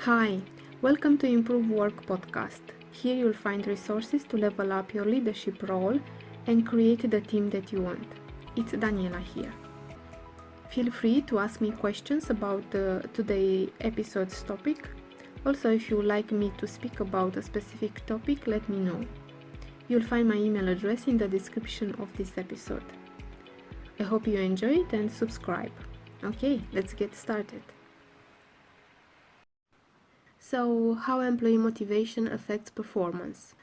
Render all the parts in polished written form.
Hi, welcome to Improve Work podcast. Here you'll find resources to level up your leadership role and create the team that you want. It's Daniela here. Feel free to ask me questions about today's episode's topic. Also, if you would like me to speak about a specific topic, let me know. You'll find my email address in the description of this episode. I hope you enjoy it and subscribe. Okay, let's get started. So, how employee motivation affects performance?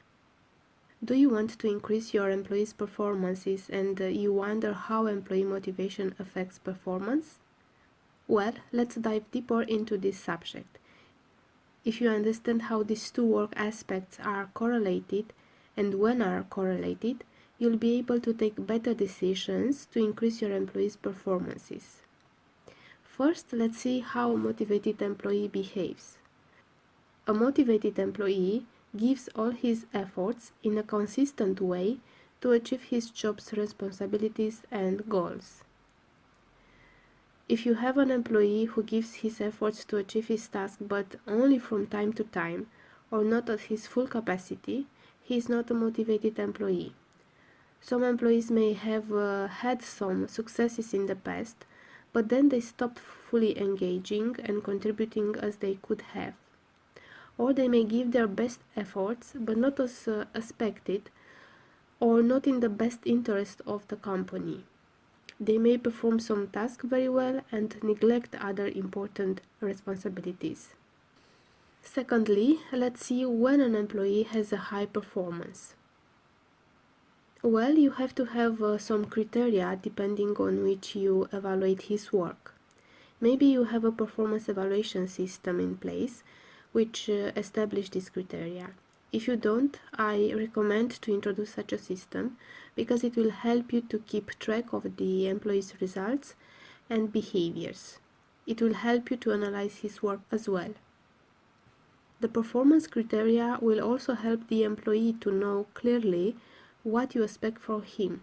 Do you want to increase your employees' performances and you wonder how employee motivation affects performance? Well, let's dive deeper into this subject. If you understand how these two work aspects are correlated and when are correlated, you'll be able to take better decisions to increase your employees' performances. First, let's see how a motivated employee behaves. A motivated employee gives all his efforts in a consistent way to achieve his job's responsibilities and goals. If you have an employee who gives his efforts to achieve his task but only from time to time or not at his full capacity, he is not a motivated employee. Some employees may have had some successes in the past, but then they stopped fully engaging and contributing as they could have. Or they may give their best efforts but not as expected or not in the best interest of the company. They may perform some tasks very well and neglect other important responsibilities. Secondly, let's see when an employee has a high performance. Well, you have to have some criteria depending on which you evaluate his work. Maybe you have a performance evaluation system in place which establish these criteria. If you don't, I recommend to introduce such a system because it will help you to keep track of the employee's results and behaviors. It will help you to analyze his work as well. The performance criteria will also help the employee to know clearly what you expect from him.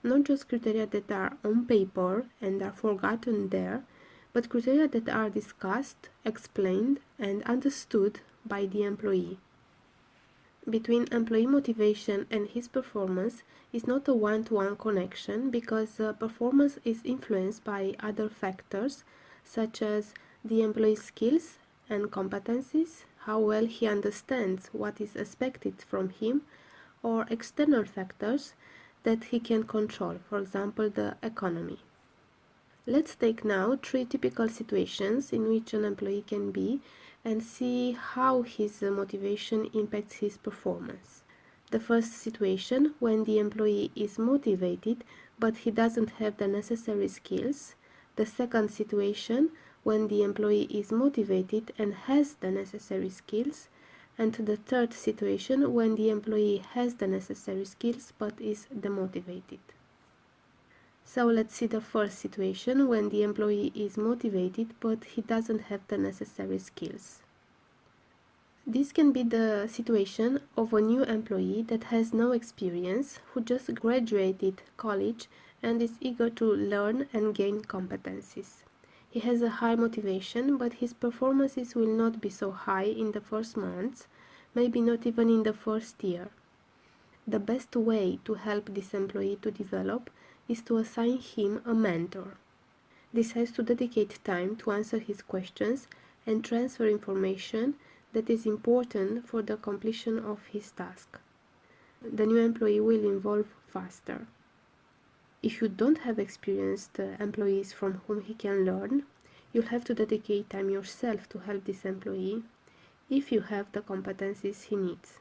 Not just criteria that are on paper and are forgotten there, but criteria that are discussed, explained, and understood by the employee. Between employee motivation and his performance is not a one-to-one connection because performance is influenced by other factors such as the employee's skills and competencies, how well he understands what is expected from him, or external factors that he can control, for example, the economy. Let's take now 3 typical situations in which an employee can be and see how his motivation impacts his performance. The first situation, when the employee is motivated but he doesn't have the necessary skills. The second situation, when the employee is motivated and has the necessary skills. And the third situation, when the employee has the necessary skills but is demotivated. So let's see the first situation when the employee is motivated but he doesn't have the necessary skills. This can be the situation of a new employee that has no experience, who just graduated college and is eager to learn and gain competencies. He has a high motivation, but his performances will not be so high in the first months, maybe not even in the first year. The best way to help this employee to develop is to assign him a mentor. This has to dedicate time to answer his questions and transfer information that is important for the completion of his task. The new employee will evolve faster. If you don't have experienced employees from whom he can learn, you'll have to dedicate time yourself to help this employee if you have the competencies he needs.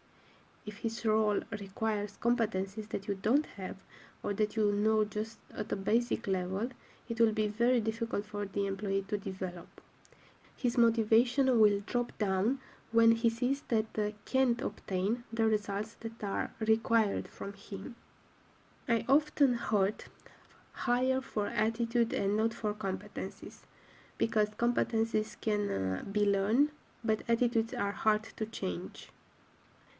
If his role requires competencies that you don't have or that you know just at a basic level, it will be very difficult for the employee to develop. His motivation will drop down when he sees that can't obtain the results that are required from him. I often heard hire for attitude and not for competencies, because competencies can be learned, but attitudes are hard to change.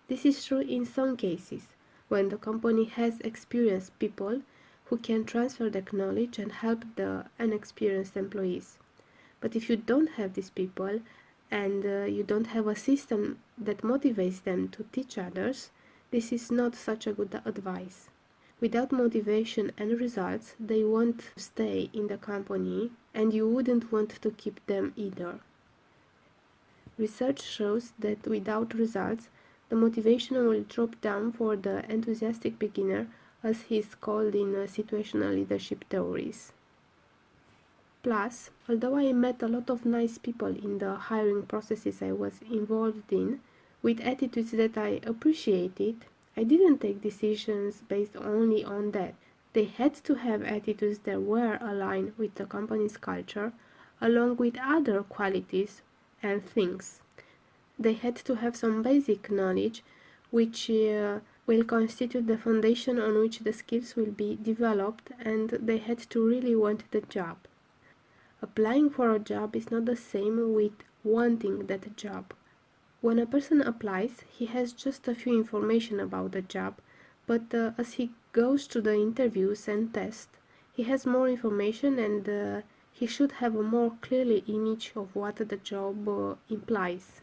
This is true in some cases, when the company has experienced people who can transfer the knowledge and help the inexperienced employees. But if you don't have these people and you don't have a system that motivates them to teach others, this is not such a good advice. Without motivation and results, they won't stay in the company, and you wouldn't want to keep them either. Research shows that without results, the motivation will drop down for the enthusiastic beginner, as he is called in situational leadership theories. Plus, although I met a lot of nice people in the hiring processes I was involved in, with attitudes that I appreciated, I didn't take decisions based only on that. They had to have attitudes that were aligned with the company's culture, along with other qualities and things. They had to have some basic knowledge, which will constitute the foundation on which the skills will be developed, and they had to really want the job. Applying for a job is not the same with wanting that job. When a person applies, he has just a few information about the job, but as he goes through the interviews and tests, he has more information, and he should have a more clearly image of what the job implies.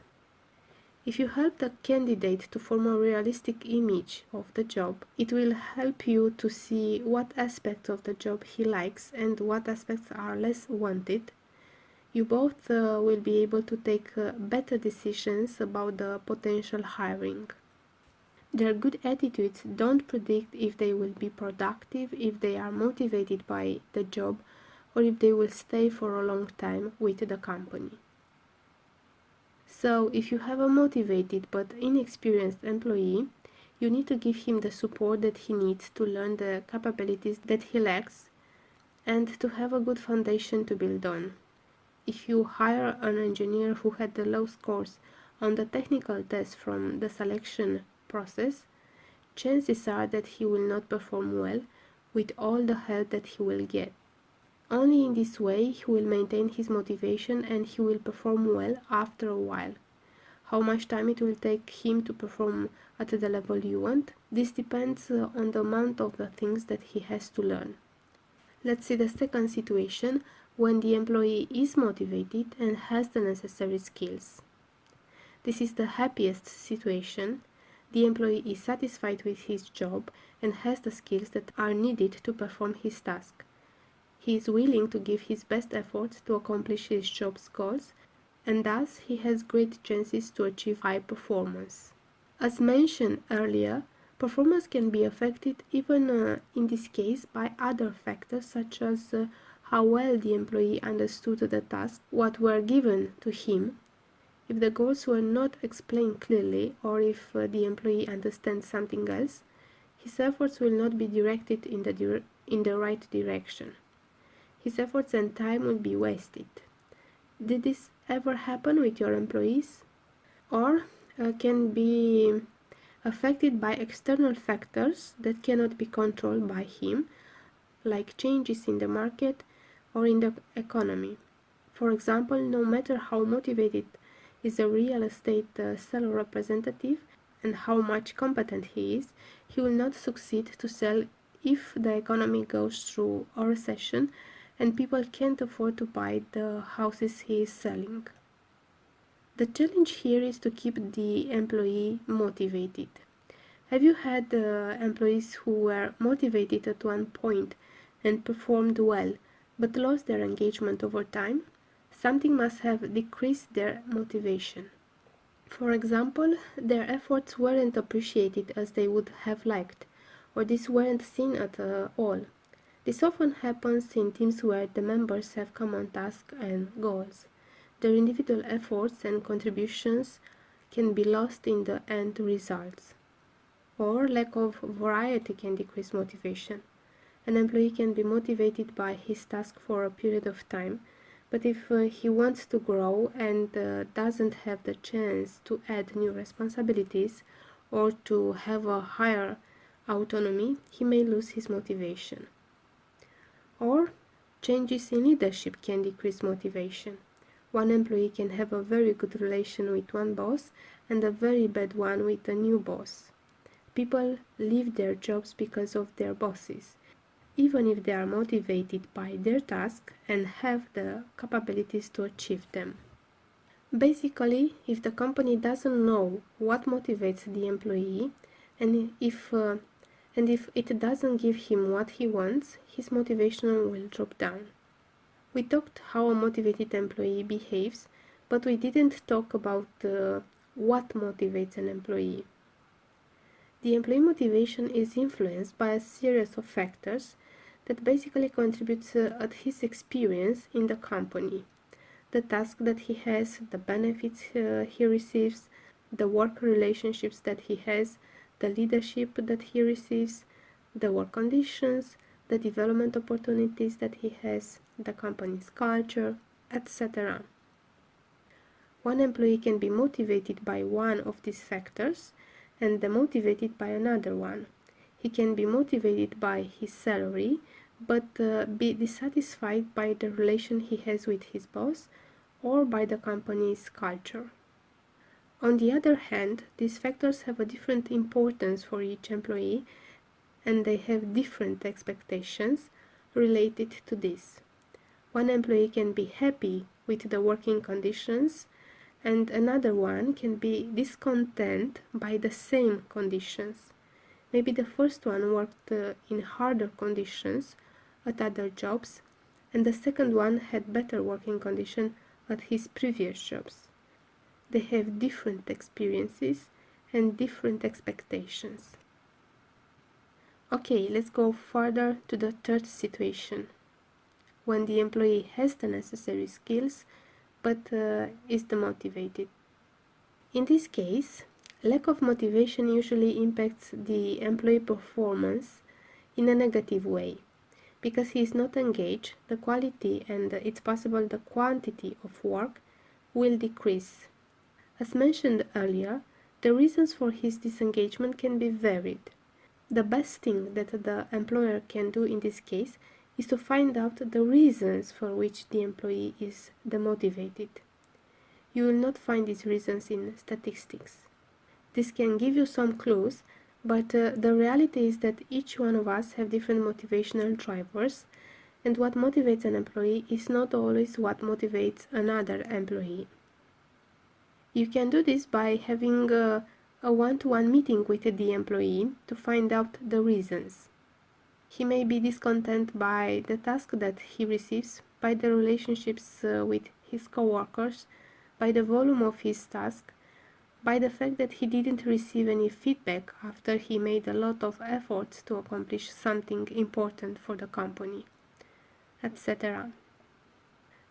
If you help the candidate to form a realistic image of the job, it will help you to see what aspects of the job he likes and what aspects are less wanted. You both will be able to take better decisions about the potential hiring. Their good attitudes don't predict if they will be productive, if they are motivated by the job, or if they will stay for a long time with the company. So, if you have a motivated but inexperienced employee, you need to give him the support that he needs to learn the capabilities that he lacks and to have a good foundation to build on. If you hire an engineer who had the low scores on the technical test from the selection process, chances are that he will not perform well with all the help that he will get. Only in this way he will maintain his motivation and he will perform well after a while. How much time it will take him to perform at the level you want? This depends on the amount of the things that he has to learn. Let's see the second situation, when the employee is motivated and has the necessary skills. This is the happiest situation. The employee is satisfied with his job and has the skills that are needed to perform his task. He is willing to give his best efforts to accomplish his job's goals, and thus he has great chances to achieve high performance. As mentioned earlier, performance can be affected even in this case by other factors such as how well the employee understood the task, what were given to him. If the goals were not explained clearly, or if the employee understands something else, his efforts will not be directed in the right direction. His efforts and time will be wasted. Did this ever happen with your employees? Or can be affected by external factors that cannot be controlled by him, like changes in the market or in the economy. For example, no matter how motivated is a real estate seller representative and how much competent he is, he will not succeed to sell if the economy goes through a recession and people can't afford to buy the houses he is selling. The challenge here is to keep the employee motivated. Have you had employees who were motivated at one point and performed well, but lost their engagement over time? Something must have decreased their motivation. For example, their efforts weren't appreciated as they would have liked, or these weren't seen at all. This often happens in teams where the members have common tasks and goals. Their individual efforts and contributions can be lost in the end results. Or lack of variety can decrease motivation. An employee can be motivated by his task for a period of time, but if he wants to grow and doesn't have the chance to add new responsibilities or to have a higher autonomy, he may lose his motivation. Or changes in leadership can decrease motivation. One employee can have a very good relation with one boss and a very bad one with a new boss. People leave their jobs because of their bosses, even if they are motivated by their task and have the capabilities to achieve them. Basically, if the company doesn't know what motivates the employee, and if it doesn't give him what he wants, his motivation will drop down. We talked how a motivated employee behaves, but we didn't talk about what motivates an employee. The employee motivation is influenced by a series of factors that basically contributes at his experience in the company. The task that he has, the benefits he receives, the work relationships that he has, the leadership that he receives, the work conditions, the development opportunities that he has, the company's culture, etc. One employee can be motivated by one of these factors and demotivated by another one. He can be motivated by his salary, but be dissatisfied by the relation he has with his boss or by the company's culture. On the other hand, these factors have a different importance for each employee, and they have different expectations related to this. One employee can be happy with the working conditions, and another one can be discontent by the same conditions. Maybe the first one worked in harder conditions at other jobs, and the second one had better working conditions at his previous jobs. They have different experiences and different expectations. Okay, let's go further to the third situation, when the employee has the necessary skills but is demotivated. In this case, lack of motivation usually impacts the employee performance in a negative way. Because he is not engaged, the quality and it's possible the quantity of work will decrease. As mentioned earlier, the reasons for his disengagement can be varied. The best thing that the employer can do in this case is to find out the reasons for which the employee is demotivated. You will not find these reasons in statistics. This can give you some clues, but the reality is that each one of us have different motivational drivers, and what motivates an employee is not always what motivates another employee. You can do this by having a one-to-one meeting with the employee to find out the reasons. He may be discontent by the task that he receives, by the relationships with his coworkers, by the volume of his task, by the fact that he didn't receive any feedback after he made a lot of efforts to accomplish something important for the company, etc.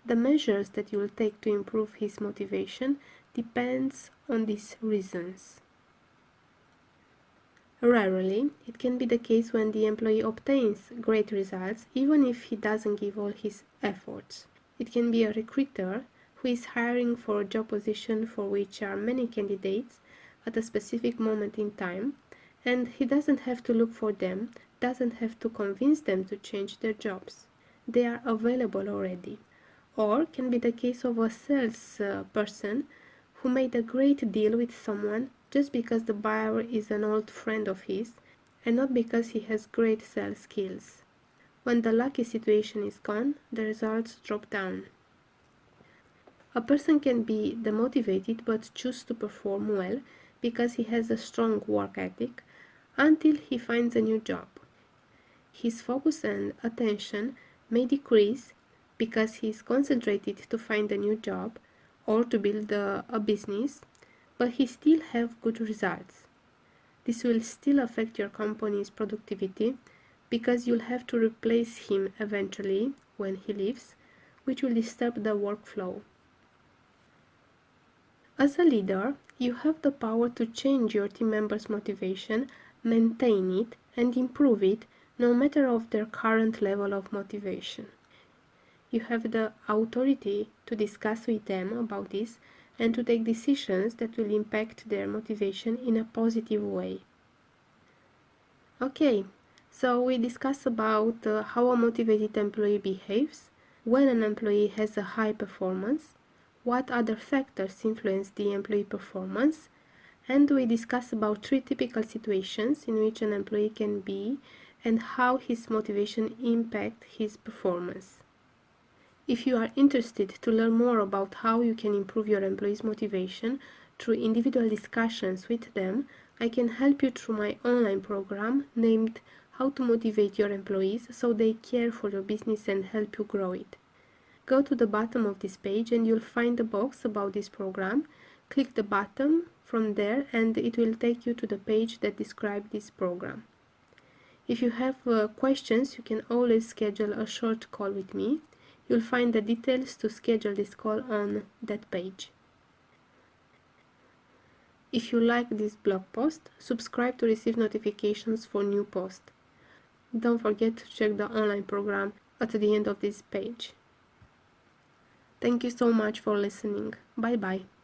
The measures that you will take to improve his motivation depends on these reasons. Rarely, it can be the case when the employee obtains great results even if he doesn't give all his efforts. It can be a recruiter who is hiring for a job position for which are many candidates at a specific moment in time, and he doesn't have to look for them, doesn't have to convince them to change their jobs. They are available already. Or can be the case of a sales person who made a great deal with someone just because the buyer is an old friend of his and not because he has great sales skills. When the lucky situation is gone, the results drop down. A person can be demotivated but choose to perform well because he has a strong work ethic until he finds a new job. His focus and attention may decrease because he is concentrated to find a new job or to build a business, but he still have good results. This will still affect your company's productivity because you'll have to replace him eventually when he leaves, which will disturb the workflow. As a leader, you have the power to change your team members' motivation, maintain it, and improve it no matter of their current level of motivation. You have the authority to discuss with them about this and to take decisions that will impact their motivation in a positive way. Okay, so we discussed about how a motivated employee behaves, when an employee has a high performance, what other factors influence the employee performance, and we discussed about 3 typical situations in which an employee can be and how his motivation impacts his performance. If you are interested to learn more about how you can improve your employees' motivation through individual discussions with them, I can help you through my online program named How to Motivate Your Employees so they care for your business and help you grow it. Go to the bottom of this page and you'll find a box about this program. Click the button from there and it will take you to the page that describes this program. If you have questions, you can always schedule a short call with me. You'll find the details to schedule this call on that page. If you like this blog post, subscribe to receive notifications for new posts. Don't forget to check the online program at the end of this page. Thank you so much for listening. Bye bye.